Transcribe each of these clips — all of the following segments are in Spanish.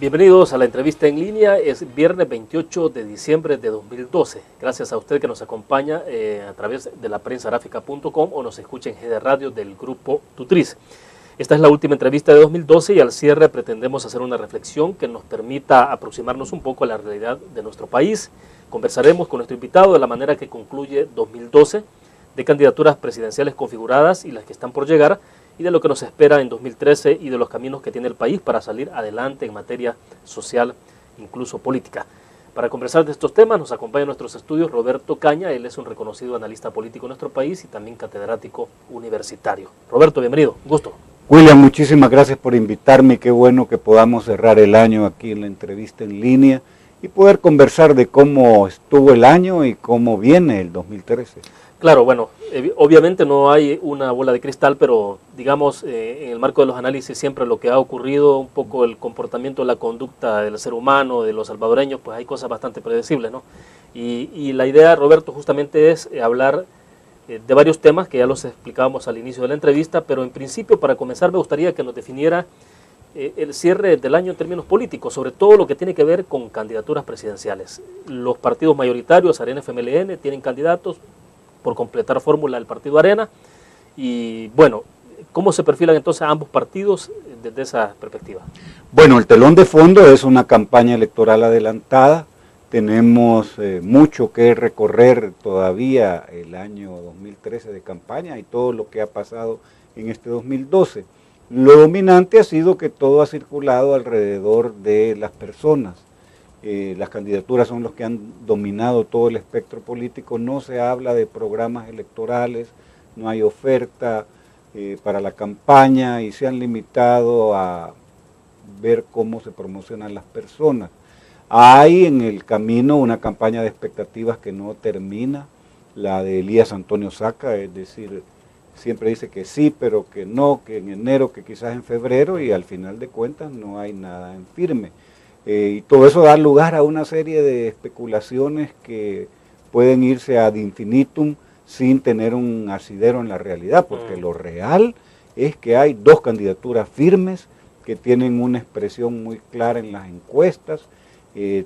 Bienvenidos a la entrevista en línea. Es viernes 28 de diciembre de 2012. Gracias a usted que nos acompaña a través de la prensagráfica.com o nos escucha en GD Radio del Grupo Tutriz. Esta es la última entrevista de 2012 y al cierre pretendemos hacer una reflexión que nos permita aproximarnos un poco a la realidad de nuestro país. Conversaremos con nuestro invitado de la manera que concluye 2012, de candidaturas presidenciales configuradas y las que están por llegar, y de lo que nos espera en 2013 y de los caminos que tiene el país para salir adelante en materia social, incluso política. Para conversar de estos temas nos acompaña en nuestros estudios Roberto Caña. Él es un reconocido analista político en nuestro país y también catedrático universitario. Roberto, bienvenido, un gusto. William, muchísimas gracias por invitarme. Qué bueno que podamos cerrar el año aquí en la entrevista en línea y poder conversar de cómo estuvo el año y cómo viene el 2013. Claro, bueno, obviamente no hay una bola de cristal, pero digamos, en el marco de los análisis siempre lo que ha ocurrido, un poco el comportamiento, la conducta del ser humano, de los salvadoreños, pues hay cosas bastante predecibles, ¿no? Y la idea, Roberto, justamente es hablar de varios temas que ya los explicábamos al inicio de la entrevista, pero en principio, para comenzar, me gustaría que nos definiera el cierre del año en términos políticos, sobre todo lo que tiene que ver con candidaturas presidenciales. Los partidos mayoritarios, Arena, FMLN, tienen candidatos por completar fórmula del partido Arena, y bueno, ¿cómo se perfilan entonces ambos partidos desde esa perspectiva? Bueno, el telón de fondo es una campaña electoral adelantada. Tenemos mucho que recorrer todavía el año 2013 de campaña y todo lo que ha pasado en este 2012. Lo dominante ha sido que todo ha circulado alrededor de las personas. Las candidaturas son los que han dominado todo el espectro político. No se habla de programas electorales, no hay oferta para la campaña y se han limitado a ver cómo se promocionan las personas. Hay en el camino una campaña de expectativas que no termina, la de Elías Antonio Saca, es decir, siempre dice que sí, pero que no, que en enero, que quizás en febrero, y al final de cuentas no hay nada en firme. Y todo eso da lugar a una serie de especulaciones que pueden irse ad infinitum sin tener un asidero en la realidad, porque lo real es que hay dos candidaturas firmes que tienen una expresión muy clara en las encuestas.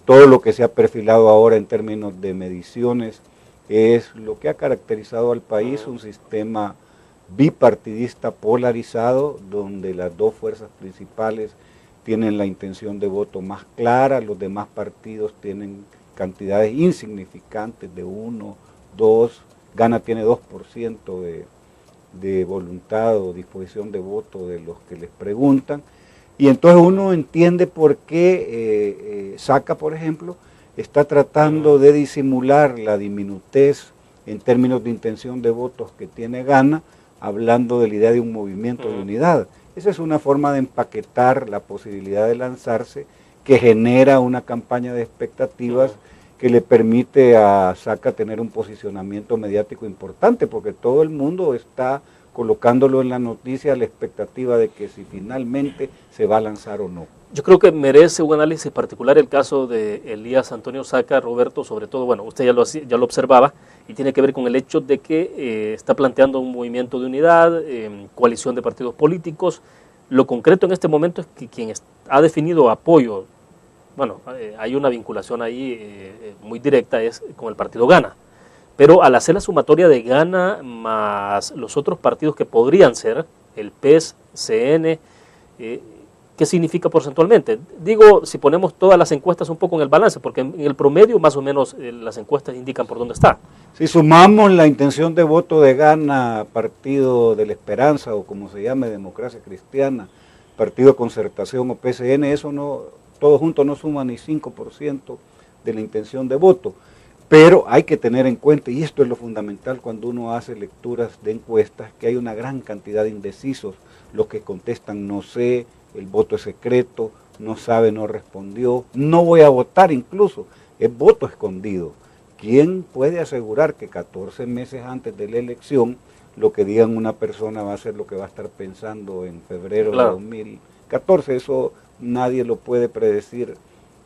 Todo lo que se ha perfilado ahora en términos de mediciones es lo que ha caracterizado al país, un sistema bipartidista polarizado, donde las dos fuerzas principales tienen la intención de voto más clara, los demás partidos tienen cantidades insignificantes de 1, 2, Gana tiene 2% de voluntad o disposición de voto de los que les preguntan, y entonces uno entiende por qué Saca, por ejemplo, está tratando de disimular la diminutez en términos de intención de votos que tiene Gana, hablando de la idea de un movimiento de unidad. Esa es una forma de empaquetar la posibilidad de lanzarse que genera una campaña de expectativas que le permite a Saca tener un posicionamiento mediático importante, porque todo el mundo está colocándolo en la noticia a la expectativa de que si finalmente se va a lanzar o no. Yo creo que merece un análisis particular el caso de Elías Antonio Saca, Roberto, sobre todo, bueno, usted ya lo observaba, y tiene que ver con el hecho de que está planteando un movimiento de unidad, coalición de partidos políticos. Lo concreto en este momento es que quien ha definido apoyo, bueno, hay una vinculación ahí muy directa, es con el partido Gana. Pero al hacer la sumatoria de Gana más los otros partidos que podrían ser, el PES, CN, ¿qué significa porcentualmente? Digo, si ponemos todas las encuestas un poco en el balance, porque en el promedio más o menos las encuestas indican por dónde está. Si sumamos la intención de voto de Gana, Partido de la Esperanza, o como se llame, Democracia Cristiana, Partido de Concertación o PCN, eso no, todo junto no suma ni 5% de la intención de voto. Pero hay que tener en cuenta, y esto es lo fundamental cuando uno hace lecturas de encuestas, que hay una gran cantidad de indecisos, los que contestan no sé, el voto es secreto, no sabe, no respondió, no voy a votar incluso, es voto escondido. ¿Quién puede asegurar que 14 meses antes de la elección lo que digan una persona va a ser lo que va a estar pensando en febrero de 2014? Eso nadie lo puede predecir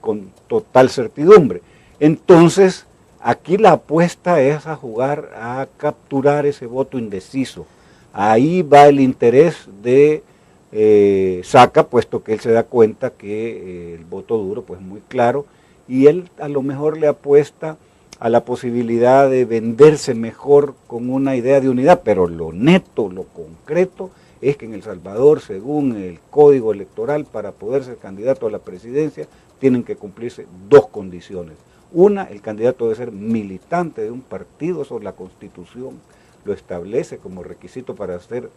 con total certidumbre. Entonces, aquí la apuesta es a jugar, a capturar ese voto indeciso. Ahí va el interés de saca, puesto que él se da cuenta que el voto duro pues es muy claro, y él a lo mejor le apuesta a la posibilidad de venderse mejor con una idea de unidad, pero lo neto, lo concreto, es que en El Salvador, según el Código Electoral, para poder ser candidato a la presidencia, tienen que cumplirse dos condiciones. Una, el candidato debe ser militante de un partido, eso la Constitución lo establece como requisito para ser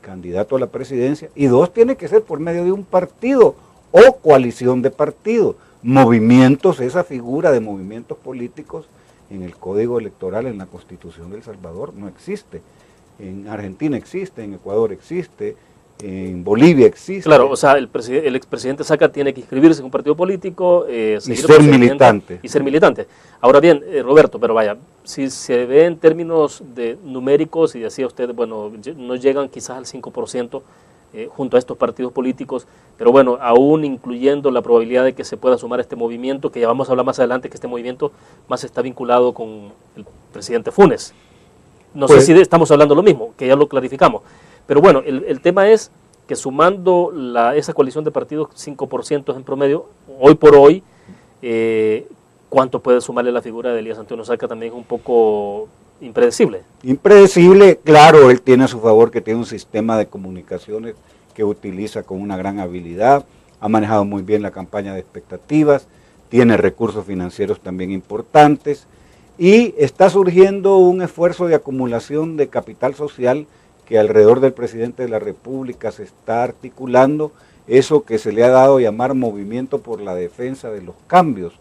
candidato a la presidencia, y dos, tiene que ser por medio de un partido o coalición de partidos. Movimientos, esa figura de movimientos políticos en el Código Electoral, en la Constitución de El Salvador, no existe. En Argentina existe, en Ecuador existe, en Bolivia existe. Claro, o sea, el expresidente Saca tiene que inscribirse en un partido político, y ser militante. Y ser militante. Ahora bien, Roberto, pero vaya, si se ve en términos de numéricos, y decía usted, bueno, no llegan quizás al 5% junto a estos partidos políticos, pero bueno, aún incluyendo la probabilidad de que se pueda sumar este movimiento, que ya vamos a hablar más adelante, que este movimiento más está vinculado con el presidente Funes. No sé si estamos hablando lo mismo, que ya lo clarificamos. Pero bueno, el tema es que sumando esa coalición de partidos, 5% en promedio, hoy por hoy, ¿cuánto puede sumarle la figura de Elías Antonio Saca? También es un poco impredecible. Impredecible, claro, él tiene a su favor que tiene un sistema de comunicaciones que utiliza con una gran habilidad, ha manejado muy bien la campaña de expectativas, tiene recursos financieros también importantes, y está surgiendo un esfuerzo de acumulación de capital social que alrededor del presidente de la República se está articulando, eso que se le ha dado a llamar movimiento por la defensa de los cambios.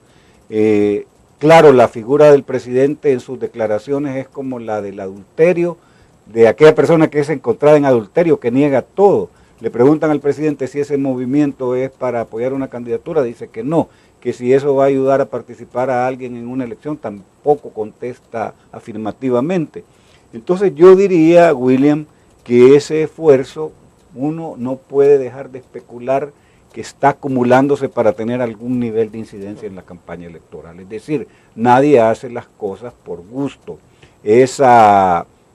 Claro, la figura del presidente en sus declaraciones es como la del adulterio, de aquella persona que es encontrada en adulterio, que niega todo. Le preguntan al presidente si ese movimiento es para apoyar una candidatura, dice que no, que si eso va a ayudar a participar a alguien en una elección, tampoco contesta afirmativamente. Entonces yo diría, William, que ese esfuerzo uno no puede dejar de especular que está acumulándose para tener algún nivel de incidencia en la campaña electoral. Es decir, nadie hace las cosas por gusto. Ese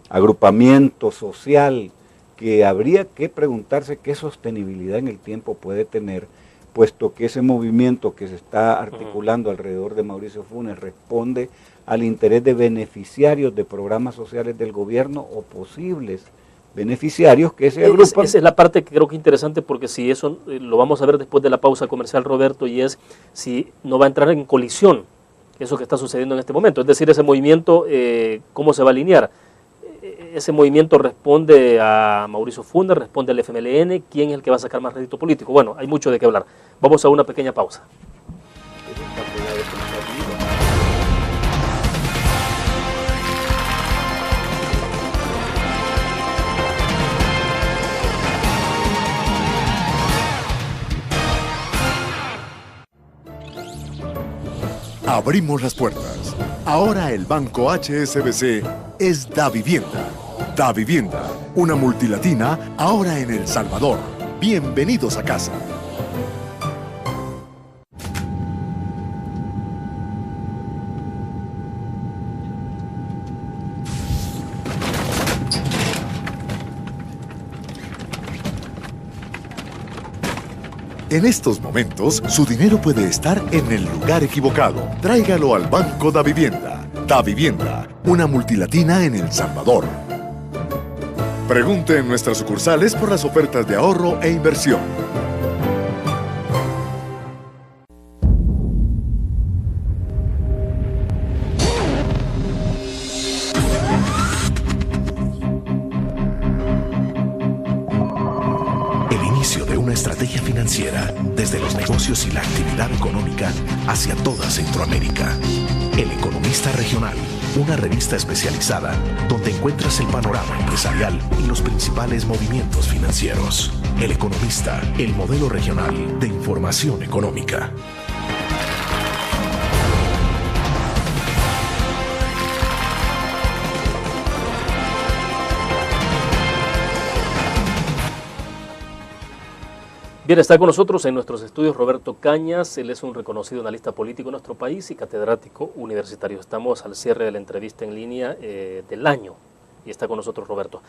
agrupamiento social que habría que preguntarse qué sostenibilidad en el tiempo puede tener, puesto que ese movimiento que se está articulando alrededor de Mauricio Funes responde al interés de beneficiarios de programas sociales del gobierno o posibles beneficiarios que se agrupan. Esa es la parte que creo que es interesante, porque si eso lo vamos a ver después de la pausa comercial, Roberto, y es si no va a entrar en colisión eso que está sucediendo en este momento. Es decir, ese movimiento, ¿cómo se va a alinear? Ese movimiento responde a Mauricio Funes, responde al FMLN. ¿Quién es el que va a sacar más rédito político? Bueno, hay mucho de qué hablar. Vamos a una pequeña pausa. Abrimos las puertas. Ahora el Banco HSBC es Davivienda. Davivienda, una multilatina ahora en El Salvador. Bienvenidos a casa. En estos momentos, su dinero puede estar en el lugar equivocado. Tráigalo al Banco Davivienda. Davivienda, una multilatina en El Salvador. Pregunte en nuestras sucursales por las ofertas de ahorro e inversión. Estrategia financiera desde los negocios y la actividad económica hacia toda Centroamérica. El Economista Regional, una revista especializada donde encuentras el panorama empresarial y los principales movimientos financieros. El Economista, el modelo regional de información económica. Bien, está con nosotros en nuestros estudios Roberto Cañas. Él es un reconocido analista político en nuestro país y catedrático universitario. Estamos al cierre de la entrevista en línea del año y está con nosotros Roberto.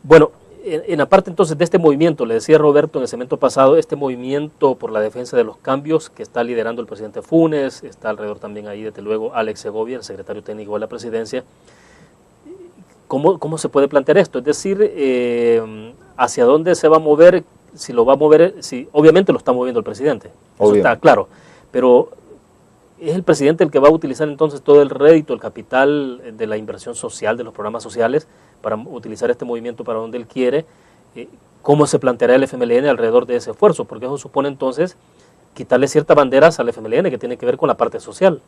Bueno, En la parte entonces de este movimiento, le decía Roberto en el segmento pasado, este movimiento por la defensa de los cambios que está liderando el presidente Funes, está alrededor también ahí desde luego Alex Segovia, el secretario técnico de la presidencia. ¿Cómo se puede plantear esto? Es decir, ¿hacia dónde se va a mover? Si lo va a mover, si, obviamente lo está moviendo el presidente, eso está claro, pero ¿es el presidente el que va a utilizar entonces todo el rédito, el capital de la inversión social, de los programas sociales, para utilizar este movimiento para donde él quiere? ¿Cómo se planteará el FMLN alrededor de ese esfuerzo? Porque eso supone entonces quitarle ciertas banderas al FMLN que tiene que ver con la parte social.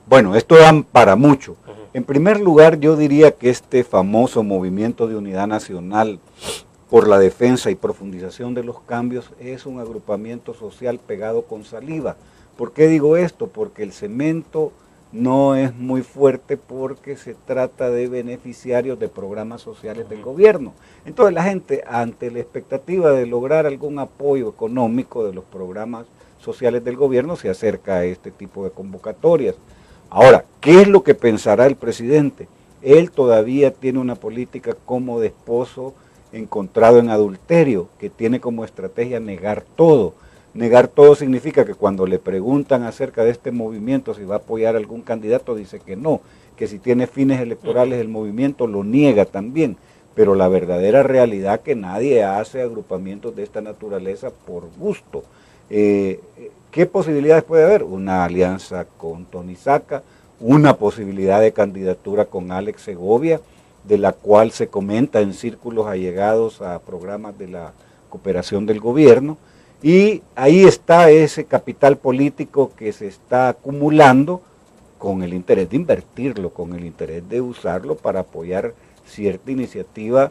Bueno, esto da para mucho. En primer lugar, yo diría que este famoso movimiento de unidad nacional por la defensa y profundización de los cambios es un agrupamiento social pegado con saliva. ¿Por qué digo esto? Porque el cemento no es muy fuerte porque se trata de beneficiarios de programas sociales del gobierno. Entonces la gente, ante la expectativa de lograr algún apoyo económico de los programas sociales del gobierno, se acerca a este tipo de convocatorias. Ahora, ¿qué es lo que pensará el presidente? Él todavía tiene una política como de esposo encontrado en adulterio, que tiene como estrategia negar todo. Negar todo significa que cuando le preguntan acerca de este movimiento, si va a apoyar a algún candidato, dice que no, que si tiene fines electorales el movimiento lo niega también, pero la verdadera realidad es que nadie hace agrupamientos de esta naturaleza por gusto. ¿Qué posibilidades puede haber? Una alianza con Tony Saca, una posibilidad de candidatura con Alex Segovia, de la cual se comenta en círculos allegados a programas de la cooperación del gobierno, y ahí está ese capital político que se está acumulando con el interés de invertirlo, con el interés de usarlo para apoyar cierta iniciativa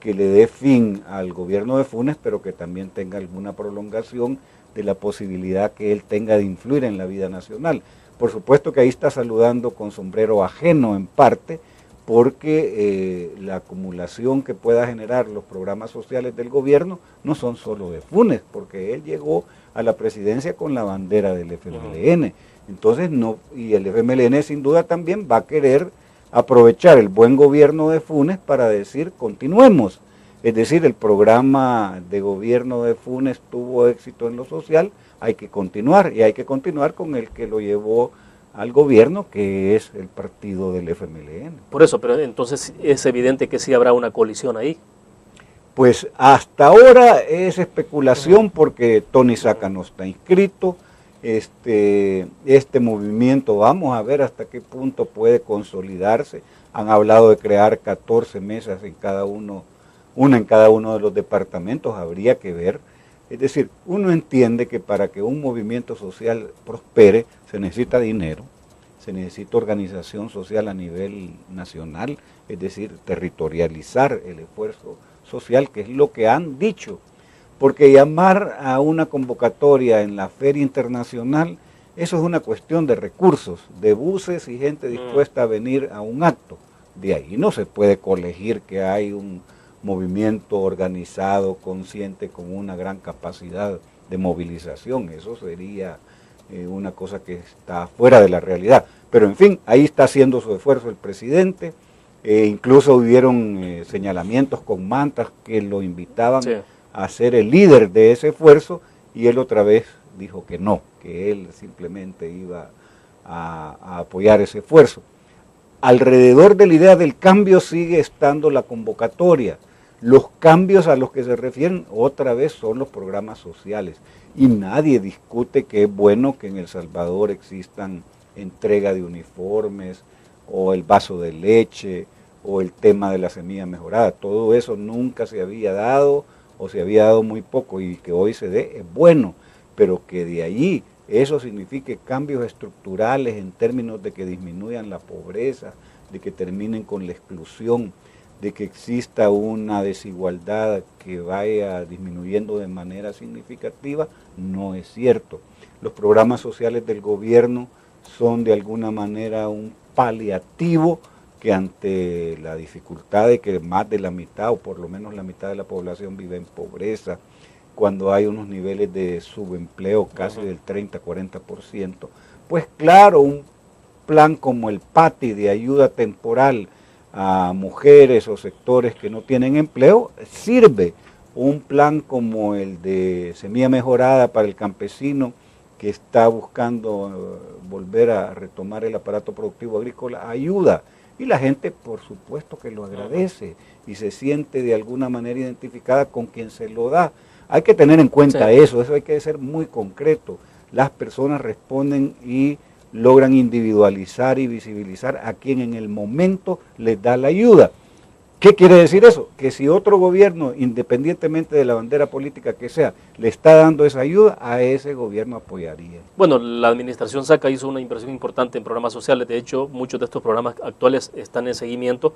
que le dé fin al gobierno de Funes, pero que también tenga alguna prolongación de la posibilidad que él tenga de influir en la vida nacional. Por supuesto que ahí está saludando con sombrero ajeno en parte, porque la acumulación que pueda generar los programas sociales del gobierno no son solo de Funes, porque él llegó a la presidencia con la bandera del FMLN. Entonces, y el FMLN sin duda también va a querer aprovechar el buen gobierno de Funes para decir continuemos. Es decir, el programa de gobierno de Funes tuvo éxito en lo social, hay que continuar, y hay que continuar con el que lo llevó al gobierno, que es el partido del FMLN. Por eso, pero entonces es evidente que sí habrá una colisión ahí. Pues hasta ahora es especulación porque Tony Saca no está inscrito, este movimiento vamos a ver hasta qué punto puede consolidarse. Han hablado de crear 14 mesas en cada uno, una en cada uno de los departamentos, habría que ver. Es decir, uno entiende que para que un movimiento social prospere se necesita dinero, se necesita organización social a nivel nacional, es decir, territorializar el esfuerzo social, que es lo que han dicho. Porque llamar a una convocatoria en la Feria Internacional, eso es una cuestión de recursos, de buses y gente dispuesta a venir a un acto. De ahí no se puede colegir que hay un movimiento organizado, consciente, con una gran capacidad de movilización. Eso sería una cosa que está fuera de la realidad. Pero en fin, ahí está haciendo su esfuerzo el presidente. Incluso hubieron señalamientos con mantas que lo invitaban a ser el líder de ese esfuerzo, y él otra vez dijo que no, que él simplemente iba a apoyar ese esfuerzo. Alrededor de la idea del cambio sigue estando la convocatoria. Los cambios a los que se refieren otra vez son los programas sociales, y nadie discute que es bueno que en El Salvador existan entrega de uniformes o el vaso de leche o el tema de la semilla mejorada. Todo eso nunca se había dado o se había dado muy poco, y que hoy se dé es bueno, pero que de allí eso signifique cambios estructurales en términos de que disminuyan la pobreza, de que terminen con la exclusión, de que exista una desigualdad que vaya disminuyendo de manera significativa, no es cierto. Los programas sociales del gobierno son de alguna manera un paliativo que ante la dificultad de que más de la mitad o por lo menos la mitad de la población vive en pobreza, cuando hay unos niveles de subempleo casi del 30-40%, pues claro, un plan como el PATI de ayuda temporal a mujeres o sectores que no tienen empleo, sirve un plan como el de Semilla Mejorada para el campesino que está buscando volver a retomar el aparato productivo agrícola, ayuda. Y la gente, por supuesto, que lo agradece y se siente de alguna manera identificada con quien se lo da. Hay que tener en cuenta eso hay que ser muy concreto. Las personas responden y logran individualizar y visibilizar a quien en el momento les da la ayuda. ¿Qué quiere decir eso? Que si otro gobierno, independientemente de la bandera política que sea, le está dando esa ayuda, a ese gobierno apoyaría. Bueno, la administración SACA hizo una inversión importante en programas sociales. De hecho, muchos de estos programas actuales están en seguimiento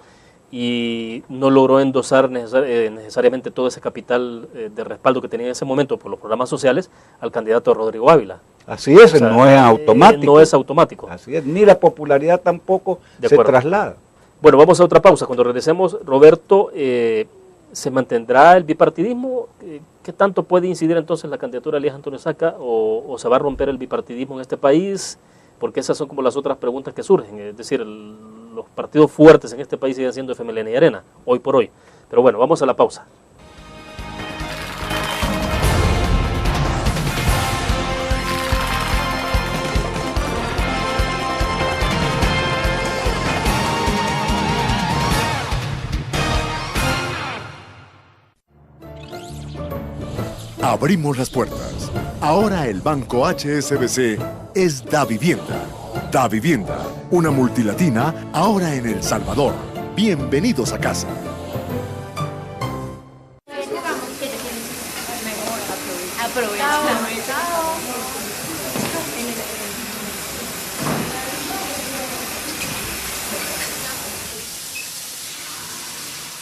y no logró endosar necesariamente todo ese capital de respaldo que tenía en ese momento por los programas sociales al candidato Rodrigo Ávila. Así es, o sea, no es automático. No es automático. Así es, ni la popularidad tampoco se traslada. Bueno, vamos a otra pausa. Cuando regresemos, Roberto, ¿se mantendrá el bipartidismo? ¿Qué tanto puede incidir entonces la candidatura de Elías Antonio Saca o se va a romper el bipartidismo en este país? Porque esas son como las otras preguntas que surgen. Es decir, los partidos fuertes en este país siguen siendo FMLN y Arena, hoy por hoy. Pero bueno, vamos a la pausa. Abrimos las puertas. Ahora el Banco HSBC es Davivienda. Davivienda, una multilatina ahora en El Salvador. Bienvenidos a casa.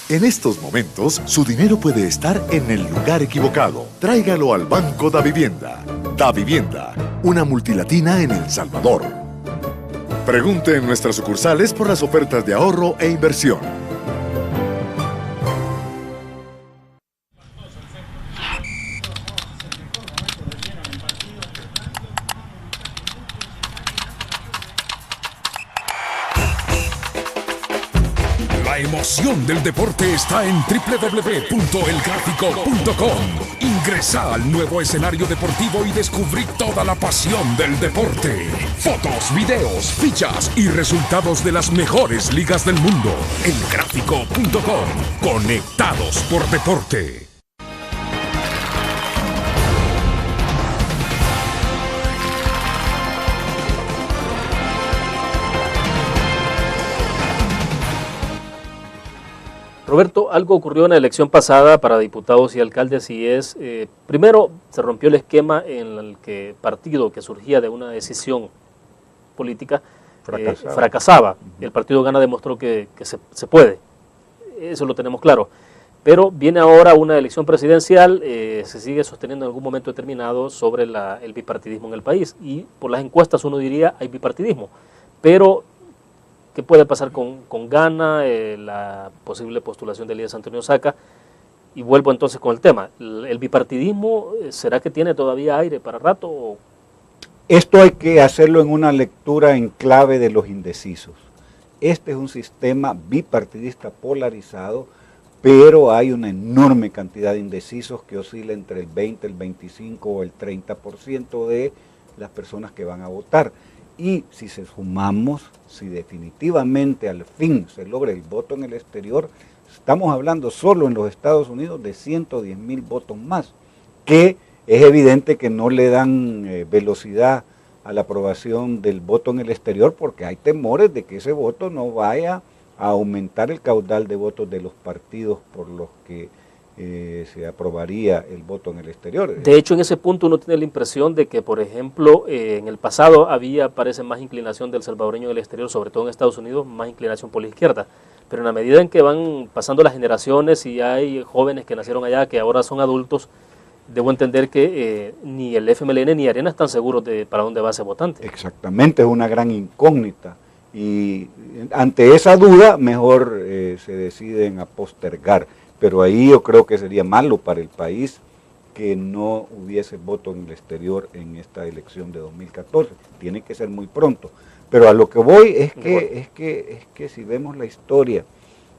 En estos momentos, su dinero puede estar en el lugar equivocado. Tráigalo al Banco Davivienda. Davivienda, una multilatina en El Salvador. Pregunte en nuestras sucursales por las ofertas de ahorro e inversión. La emoción del deporte está en www.elgrafico.com. Ingresa al nuevo escenario deportivo y descubrí toda la pasión del deporte. Fotos, videos, fichas y resultados de las mejores ligas del mundo. Elgrafico.com. Conectados por deporte. Roberto, algo ocurrió en la elección pasada para diputados y alcaldes y es, primero, se rompió el esquema en el que partido que surgía de una decisión política fracasaba. El partido Gana demostró que se puede, eso lo tenemos claro. Pero viene ahora una elección presidencial, se sigue sosteniendo en algún momento determinado sobre el bipartidismo en el país y por las encuestas uno diría hay bipartidismo, pero ¿qué puede pasar con Gana, la posible postulación de Elías Antonio Saca? Y vuelvo entonces con el tema. ¿El bipartidismo será que tiene todavía aire para rato? Esto hay que hacerlo en una lectura en clave de los indecisos. Este es un sistema bipartidista polarizado, pero hay una enorme cantidad de indecisos que oscila entre el 20, el 25 o el 30% de las personas que van a votar. Y si se sumamos, si definitivamente al fin se logra el voto en el exterior, estamos hablando solo en los Estados Unidos de 110,000 votos más, que es evidente que no le dan velocidad a la aprobación del voto en el exterior porque hay temores de que ese voto no vaya a aumentar el caudal de votos de los partidos por los que se aprobaría el voto en el exterior. De hecho, en ese punto uno tiene la impresión de que, por ejemplo, en el pasado parece más inclinación del salvadoreño en el exterior, sobre todo en Estados Unidos, más inclinación por la izquierda. Pero en la medida en que van pasando las generaciones y hay jóvenes que nacieron allá, que ahora son adultos, debo entender que ni el FMLN ni Arena están seguros de para dónde va ese votante. Exactamente, es una gran incógnita. Y ante esa duda, mejor se deciden a postergar. Pero ahí yo creo que sería malo para el país que no hubiese voto en el exterior en esta elección de 2014. Tiene que ser muy pronto. Pero a lo que voy es que si vemos la historia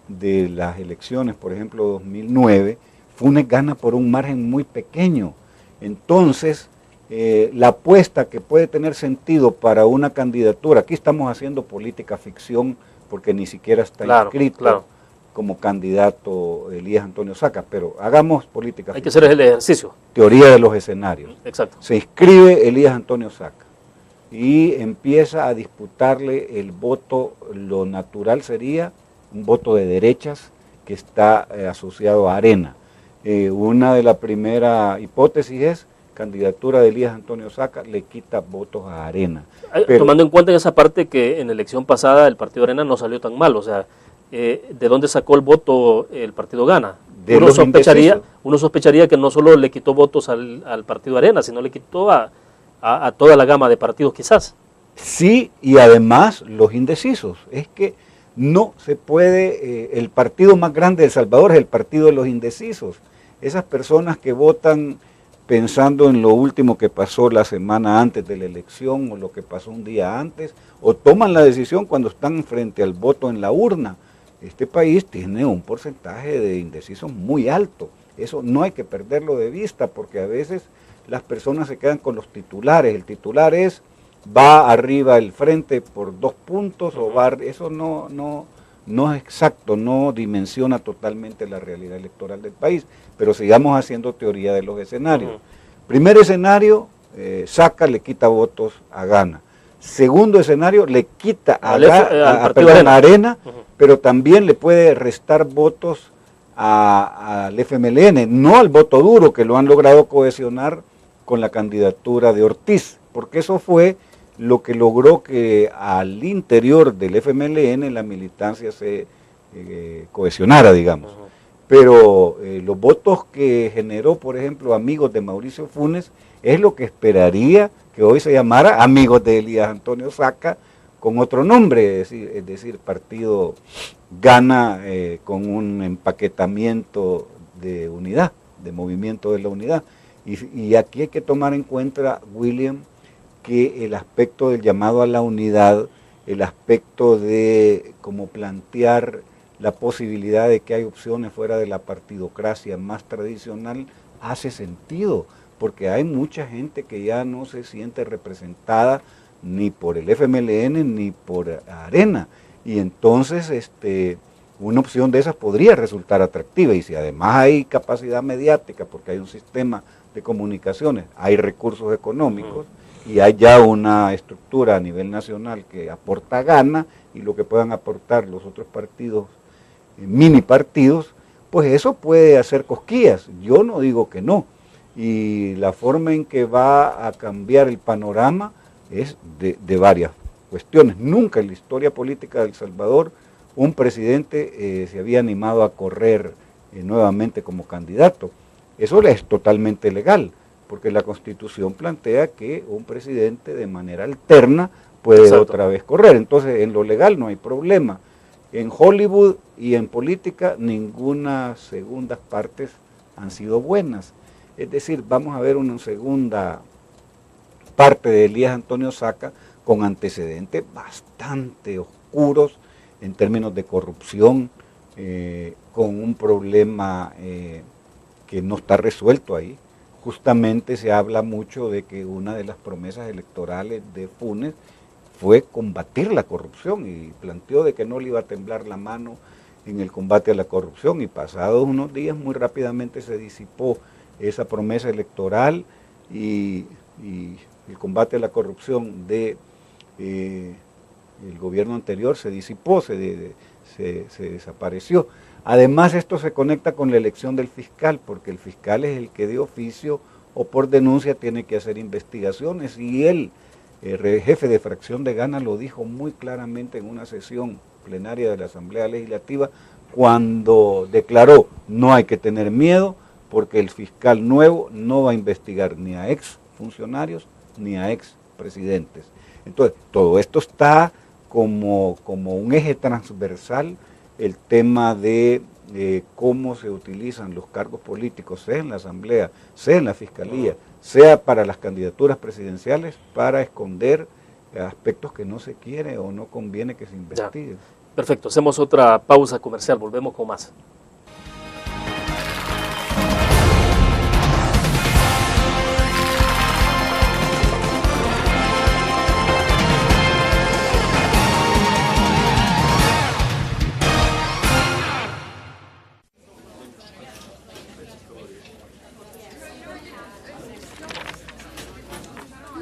de las elecciones, por ejemplo 2009, Funes gana por un margen muy pequeño. Entonces, la apuesta que puede tener sentido para una candidatura, aquí estamos haciendo política ficción porque ni siquiera está inscrito como candidato Elías Antonio Saca, pero hagamos política ficción. Hay que hacer el ejercicio. Teoría de los escenarios. Exacto. Se inscribe Elías Antonio Saca y empieza a disputarle el voto. Lo natural sería un voto de derechas que está asociado a Arena. Una de las primeras hipótesis es candidatura de Elías Antonio Saca le quita votos a Arena. Pero, tomando en cuenta en esa parte que en la elección pasada el partido Arena no salió tan mal, o sea, ¿de dónde sacó el voto el partido Gana? Uno sospecharía que no solo le quitó votos al partido Arena, sino le quitó a toda la gama de partidos quizás. Sí, y además los indecisos. Es que no se puede, el partido más grande de El Salvador es el partido de los indecisos. Esas personas que votan pensando en lo último que pasó la semana antes de la elección o lo que pasó un día antes, o toman la decisión cuando están frente al voto en la urna. Este país tiene un porcentaje de indecisos muy alto. Eso no hay que perderlo de vista porque a veces las personas se quedan con los titulares. El titular es, va arriba el frente por 2 puntos, o va, eso no es exacto, no dimensiona totalmente la realidad electoral del país, pero sigamos haciendo teoría de los escenarios. Primer escenario, Saca le quita votos a Gana. Segundo escenario, le quita a Arena, pero también le puede restar votos al FMLN, no al voto duro, que lo han logrado cohesionar con la candidatura de Ortiz, porque eso fue lo que logró que al interior del FMLN la militancia se cohesionara, digamos. Pero los votos que generó, por ejemplo, Amigos de Mauricio Funes, es lo que esperaría que hoy se llamara Amigos de Elías Antonio Saca, con otro nombre, es decir, Partido Gana con un empaquetamiento de unidad, de movimiento de la unidad. Y aquí hay que tomar en cuenta, William, que el aspecto del llamado a la unidad, el aspecto de cómo plantear la posibilidad de que hay opciones fuera de la partidocracia más tradicional, hace sentido, porque hay mucha gente que ya no se siente representada ni por el FMLN ni por Arena, y entonces una opción de esas podría resultar atractiva, y si además hay capacidad mediática, porque hay un sistema de comunicaciones, hay recursos económicos, y hay ya una estructura a nivel nacional que aporta Gana, y lo que puedan aportar los otros partidos, mini partidos, pues eso puede hacer cosquillas. Yo no digo que no, y la forma en que va a cambiar el panorama es de varias cuestiones. Nunca en la historia política de El Salvador un presidente se había animado a correr nuevamente como candidato. Eso es totalmente legal, porque la Constitución plantea que un presidente de manera alterna puede otra vez correr. Entonces, en lo legal no hay problema. En Hollywood y en política, ninguna segundas partes han sido buenas. Es decir, vamos a ver una segunda parte de Elías Antonio Saca con antecedentes bastante oscuros en términos de corrupción, con un problema que no está resuelto ahí. Justamente se habla mucho de que una de las promesas electorales de Funes fue combatir la corrupción, y planteó de que no le iba a temblar la mano en el combate a la corrupción, y pasados unos días muy rápidamente se disipó esa promesa electoral, y el combate a la corrupción de el gobierno anterior se disipó, se desapareció. Además, esto se conecta con la elección del fiscal, porque el fiscal es el que de oficio o por denuncia tiene que hacer investigaciones, y él, el jefe de fracción de Gana, lo dijo muy claramente en una sesión plenaria de la Asamblea Legislativa, cuando declaró: no hay que tener miedo, porque el fiscal nuevo no va a investigar ni a ex funcionarios ni a ex presidentes. Entonces, todo esto está como un eje transversal, el tema de cómo se utilizan los cargos políticos, sea en la Asamblea, sea en la Fiscalía, sea para las candidaturas presidenciales, para esconder aspectos que no se quiere o no conviene que se investiguen. Perfecto, hacemos otra pausa comercial, volvemos con más.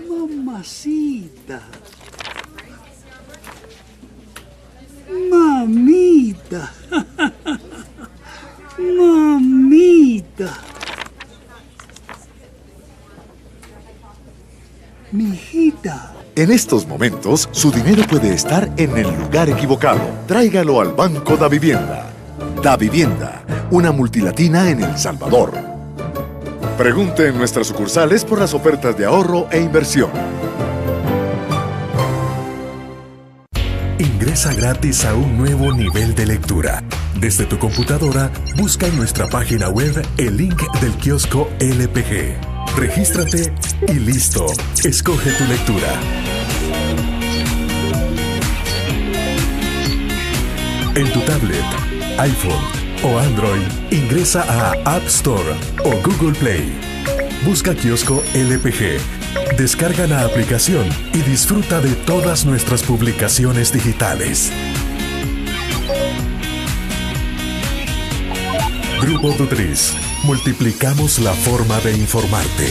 Mamacita. Mamita. Mamita. Mijita. En estos momentos, su dinero puede estar en el lugar equivocado. Tráigalo al Banco Da Vivienda. Da Vivienda, una multilatina en El Salvador. Pregunte en nuestras sucursales por las ofertas de ahorro e inversión. Ingresa gratis a un nuevo nivel de lectura. Desde tu computadora, busca en nuestra página web el link del kiosco LPG. Regístrate y listo. Escoge tu lectura. En tu tablet, iPhone o Android, ingresa a App Store o Google Play. Busca kiosco LPG. Descarga la aplicación y disfruta de todas nuestras publicaciones digitales. Grupo Tutriz. Multiplicamos la forma de informarte.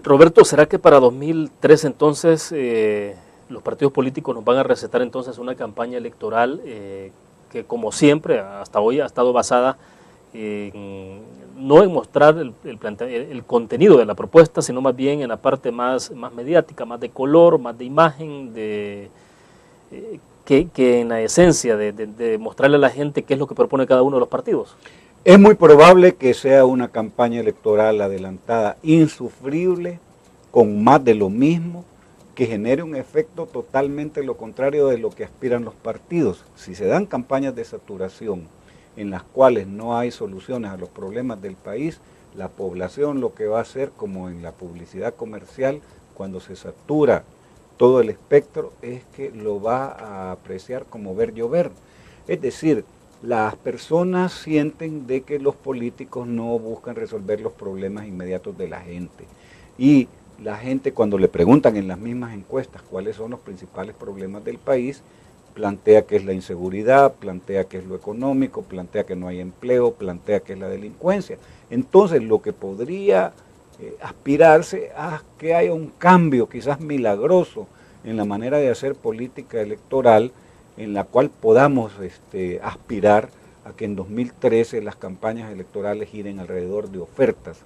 Roberto, ¿será que para 2003 entonces los partidos políticos nos van a recetar entonces una campaña electoral que como siempre hasta hoy ha estado basada no en mostrar el contenido de la propuesta, sino más bien en la parte más mediática, más de color, más de imagen, que en la esencia de mostrarle a la gente qué es lo que propone cada uno de los partidos? Es muy probable que sea una campaña electoral adelantada, insufrible, con más de lo mismo, que genere un efecto totalmente lo contrario de lo que aspiran los partidos. Si se dan campañas de saturación en las cuales no hay soluciones a los problemas del país, la población lo que va a hacer, como en la publicidad comercial, cuando se satura todo el espectro, es que lo va a apreciar como ver llover. Es decir, las personas sienten de que los políticos no buscan resolver los problemas inmediatos de la gente. Y la gente, cuando le preguntan en las mismas encuestas cuáles son los principales problemas del país, plantea que es la inseguridad, plantea que es lo económico, plantea que no hay empleo, plantea que es la delincuencia. Entonces, lo que podría aspirarse a que haya un cambio quizás milagroso en la manera de hacer política electoral, en la cual podamos aspirar a que en 2013 las campañas electorales giren alrededor de ofertas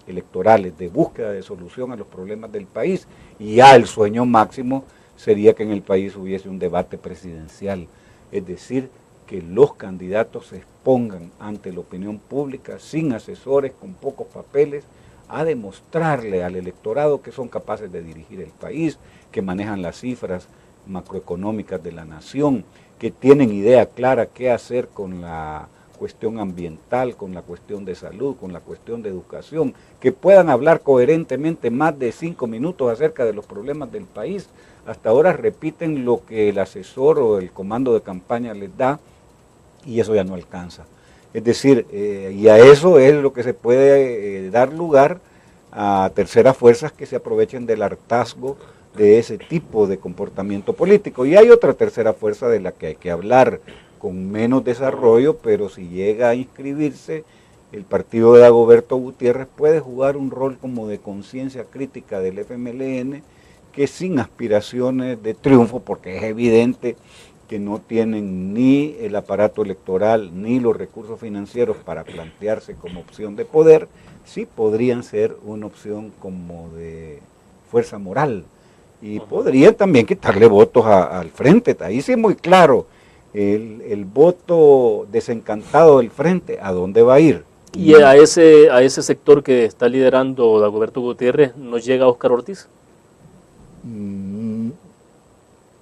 electorales, de búsqueda de solución a los problemas del país, y ya el sueño máximo sería que en el país hubiese un debate presidencial, es decir, que los candidatos se expongan ante la opinión pública, sin asesores, con pocos papeles, a demostrarle al electorado que son capaces de dirigir el país, que manejan las cifras macroeconómicas de la nación, que tienen idea clara qué hacer con la cuestión ambiental, con la cuestión de salud, con la cuestión de educación, que puedan hablar coherentemente más de 5 minutos acerca de los problemas del país. Hasta ahora repiten lo que el asesor o el comando de campaña les da, y eso ya no alcanza. Es decir, y a eso es lo que se puede dar lugar a terceras fuerzas que se aprovechen del hartazgo de ese tipo de comportamiento político. Y hay otra tercera fuerza de la que hay que hablar, con menos desarrollo, pero si llega a inscribirse, el partido de Dagoberto Gutiérrez puede jugar un rol como de conciencia crítica del FMLN, que sin aspiraciones de triunfo, porque es evidente que no tienen ni el aparato electoral ni los recursos financieros para plantearse como opción de poder, sí podrían ser una opción como de fuerza moral, y podrían también quitarle votos al frente. Ahí sí es muy claro el voto desencantado del frente, ¿a dónde va a ir? ¿Y a ese sector que está liderando Dagoberto Gutiérrez no llega Óscar Ortiz?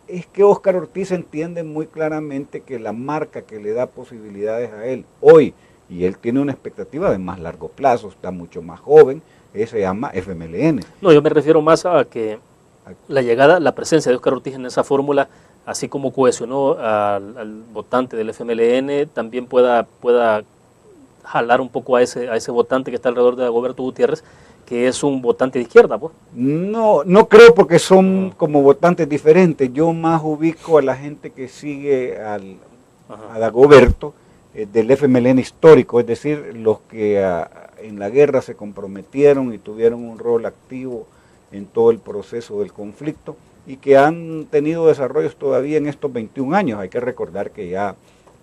es que Óscar Ortiz entiende muy claramente que la marca que le da posibilidades a él hoy, y él tiene una expectativa de más largo plazo, está mucho más joven, se llama FMLN. No, yo me refiero más a que la llegada, la presencia de Óscar Ortiz en esa fórmula, así como cohesionó al votante del FMLN, también pueda jalar un poco a ese votante que está alrededor de Dagoberto Gutiérrez, que es un votante de izquierda, pues. No creo, porque son como votantes diferentes. Yo más ubico a la gente que sigue a Dagoberto del FMLN histórico, es decir, los que en la guerra se comprometieron y tuvieron un rol activo en todo el proceso del conflicto y que han tenido desarrollos todavía en estos 21 años. Hay que recordar que ya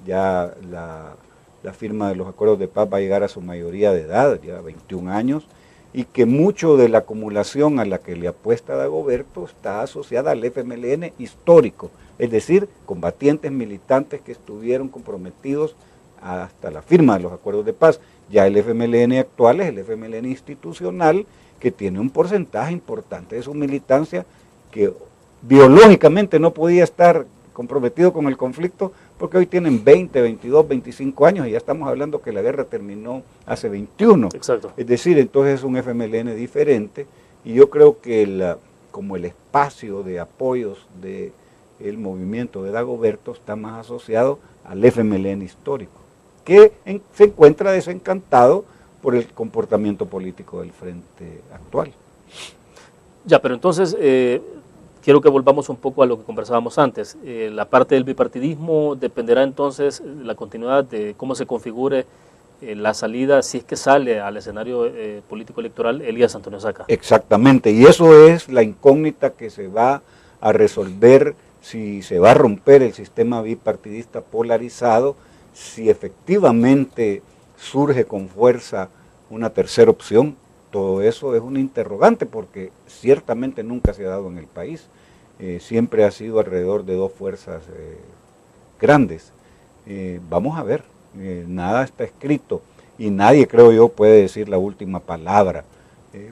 la firma de los acuerdos de paz va a llegar a su mayoría de edad, ya 21 años, y que mucho de la acumulación a la que le apuesta Dagoberto está asociada al FMLN histórico, es decir, combatientes militantes que estuvieron comprometidos hasta la firma de los acuerdos de paz. Ya el FMLN actual es el FMLN institucional, que tiene un porcentaje importante de su militancia que biológicamente no podía estar comprometido con el conflicto, porque hoy tienen 20, 22, 25 años y ya estamos hablando que la guerra terminó hace 21. Exacto. Es decir, entonces es un FMLN diferente, y yo creo que como el espacio de apoyos del movimiento de Dagoberto está más asociado al FMLN histórico, que se encuentra desencantado por el comportamiento político del frente actual. Ya, pero entonces quiero que volvamos un poco a lo que conversábamos antes. La parte del bipartidismo dependerá entonces de la continuidad de cómo se configure la salida, si es que sale al escenario político electoral, Elías Antonio Saca. Exactamente, y eso es la incógnita que se va a resolver, si se va a romper el sistema bipartidista polarizado, si efectivamente surge con fuerza una tercera opción. Todo eso es un interrogante, porque ciertamente nunca se ha dado en el país. Siempre ha sido alrededor de dos fuerzas grandes. Vamos a ver, nada está escrito y nadie, creo yo, puede decir la última palabra.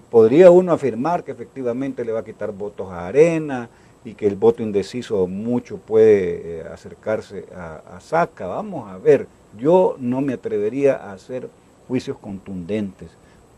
Podría uno afirmar que efectivamente le va a quitar votos a Arena y que el voto indeciso mucho puede acercarse a Saca. Vamos a ver, yo no me atrevería a hacer juicios contundentes,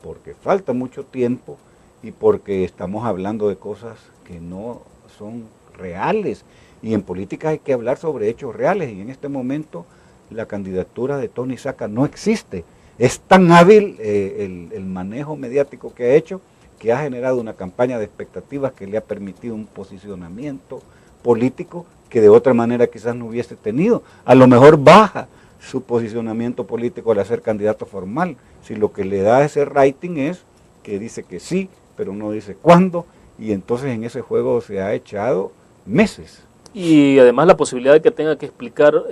porque falta mucho tiempo y porque estamos hablando de cosas que no son reales. Y en política hay que hablar sobre hechos reales, y en este momento la candidatura de Tony Saca no existe. Es tan hábil el manejo mediático que ha hecho, que ha generado una campaña de expectativas que le ha permitido un posicionamiento político que de otra manera quizás no hubiese tenido. A lo mejor baja su posicionamiento político al ser candidato formal, si lo que le da ese rating es que dice que sí, pero no dice cuándo, y entonces en ese juego se ha echado meses. Y además la posibilidad de que tenga que explicar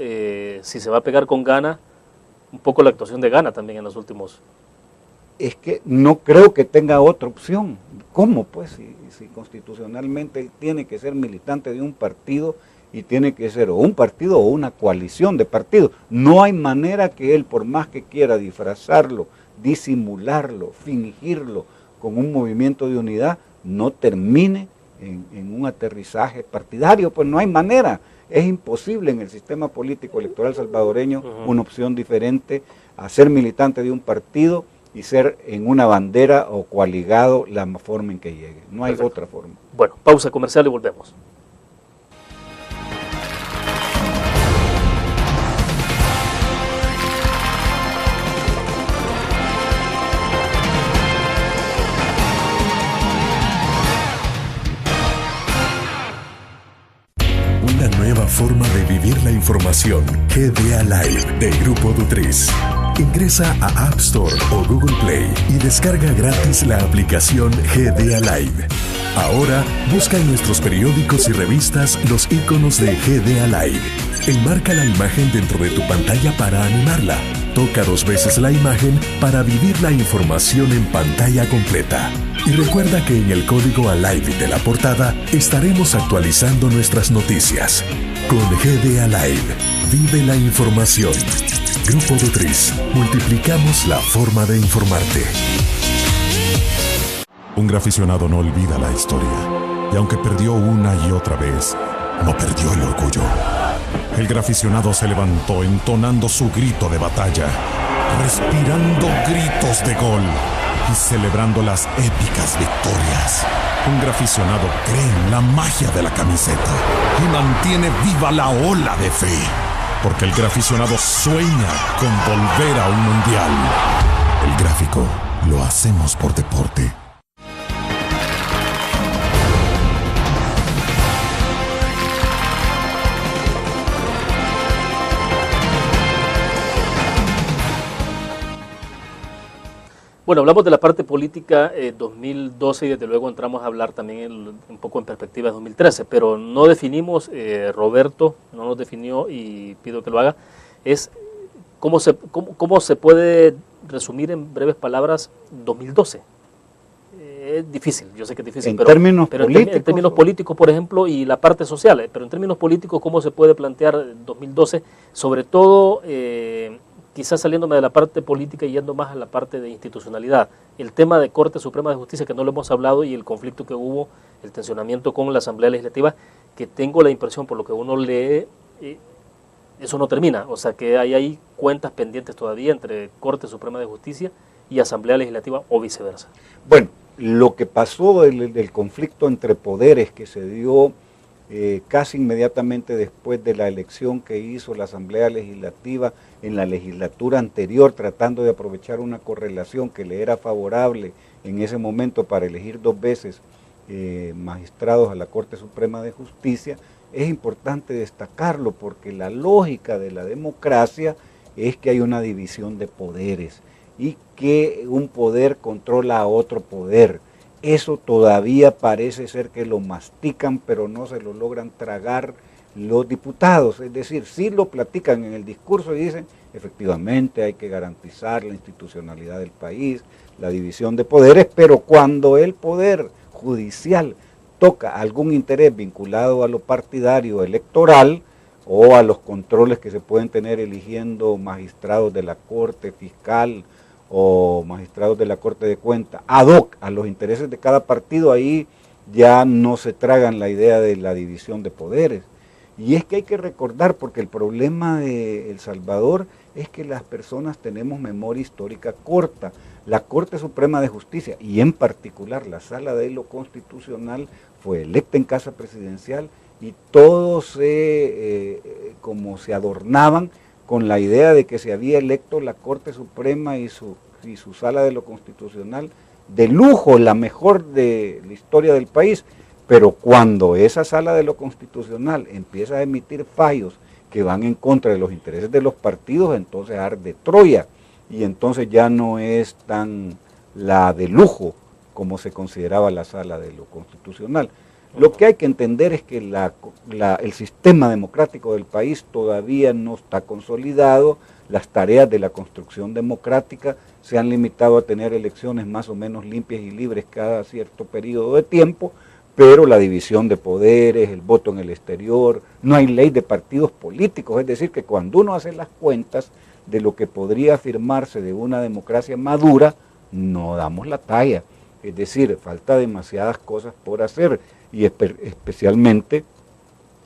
si se va a pegar con Gana, un poco la actuación de Gana también en los últimos. Es que no creo que tenga otra opción. ¿Cómo? Pues si constitucionalmente él tiene que ser militante de un partido, y tiene que ser o un partido o una coalición de partidos. No hay manera que él, por más que quiera disfrazarlo, disimularlo, fingirlo con un movimiento de unidad, no termine en un aterrizaje partidario. Pues no hay manera. Es imposible en el sistema político electoral salvadoreño una opción diferente a ser militante de un partido y ser en una bandera o coaligado la forma en que llegue. No hay otra forma. Bueno, pausa comercial y volvemos. Forma de vivir la información. GDA Live de Grupo Dutriz. Ingresa a App Store o Google Play y descarga gratis la aplicación GDA Live. Ahora busca en nuestros periódicos y revistas los iconos de GDA Live. Enmarca la imagen dentro de tu pantalla para animarla. Toca 2 veces la imagen para vivir la información en pantalla completa. Y recuerda que en el código ALIVE de la portada estaremos actualizando nuestras noticias. Con GDA Live, vive la información. Grupo Dutriz, multiplicamos la forma de informarte. Un graficionado no olvida la historia, y aunque perdió una y otra vez, no perdió el orgullo. El graficionado se levantó entonando su grito de batalla, respirando gritos de gol y celebrando las épicas victorias. Un graficionado cree en la magia de la camiseta y mantiene viva la ola de fe, porque el graficionado sueña con volver a un mundial. El gráfico lo hacemos por deporte. Bueno, hablamos de la parte política 2012 y desde luego entramos a hablar también un poco en perspectiva de 2013, pero no definimos, Roberto no nos definió y pido que lo haga, es cómo se puede resumir en breves palabras 2012. Es difícil, yo sé que es difícil, pero en términos políticos, por ejemplo, y la parte social, pero en términos políticos, ¿cómo se puede plantear 2012? Sobre todo, quizás saliéndome de la parte política y yendo más a la parte de institucionalidad, el tema de Corte Suprema de Justicia, que no lo hemos hablado, y el conflicto que hubo, el tensionamiento con la Asamblea Legislativa, que tengo la impresión, por lo que uno lee, eso no termina, o sea que hay cuentas pendientes todavía entre Corte Suprema de Justicia y Asamblea Legislativa o viceversa. Bueno, lo que pasó del conflicto entre poderes que se dio casi inmediatamente después de la elección que hizo la Asamblea Legislativa en la legislatura anterior, tratando de aprovechar una correlación que le era favorable en ese momento para elegir 2 veces magistrados a la Corte Suprema de Justicia, es importante destacarlo porque la lógica de la democracia es que hay una división de poderes y que un poder controla a otro poder. Eso todavía parece ser que lo mastican, pero no se lo logran tragar los diputados. Es decir, sí lo platican en el discurso y dicen, efectivamente hay que garantizar la institucionalidad del país, la división de poderes, pero cuando el poder judicial toca algún interés vinculado a lo partidario electoral o a los controles que se pueden tener eligiendo magistrados de la Corte Fiscal o magistrados de la Corte de Cuentas, ad hoc a los intereses de cada partido, ahí ya no se tragan la idea de la división de poderes. Y es que hay que recordar, porque el problema de El Salvador es que las personas tenemos memoria histórica corta. La Corte Suprema de Justicia, y en particular la Sala de lo Constitucional, fue electa en casa presidencial y todos como se adornaban con la idea de que se había electo la Corte Suprema y su Sala de lo Constitucional de lujo, la mejor de la historia del país, pero cuando esa Sala de lo Constitucional empieza a emitir fallos que van en contra de los intereses de los partidos, entonces arde Troya, y entonces ya no es tan la de lujo como se consideraba la Sala de lo Constitucional. Lo que hay que entender es que el sistema democrático del país todavía no está consolidado, las tareas de la construcción democrática se han limitado a tener elecciones más o menos limpias y libres cada cierto periodo de tiempo, pero la división de poderes, el voto en el exterior, no hay ley de partidos políticos, es decir, que cuando uno hace las cuentas de lo que podría afirmarse de una democracia madura, no damos la talla, es decir, falta demasiadas cosas por hacer, y especialmente